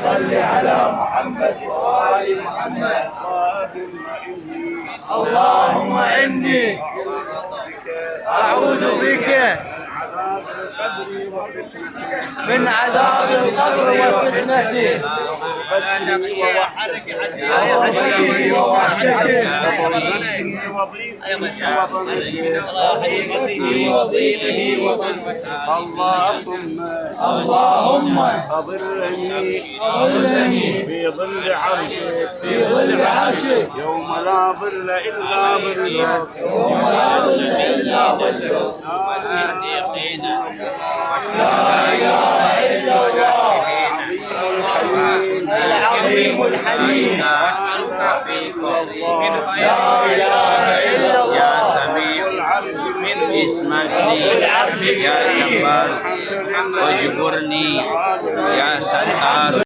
صل على محمد وآل محمد. اللهم إني أعوذ بك من عذاب القبر وفتنة وضيقه اللهم أظلني في ظل عرشك يوم لا ظل إلا ظلك لا إله إلا الله العظيم الحليم لا إله إلا الله يا سميع اسمعني يا جبار اجبرني يا ستار.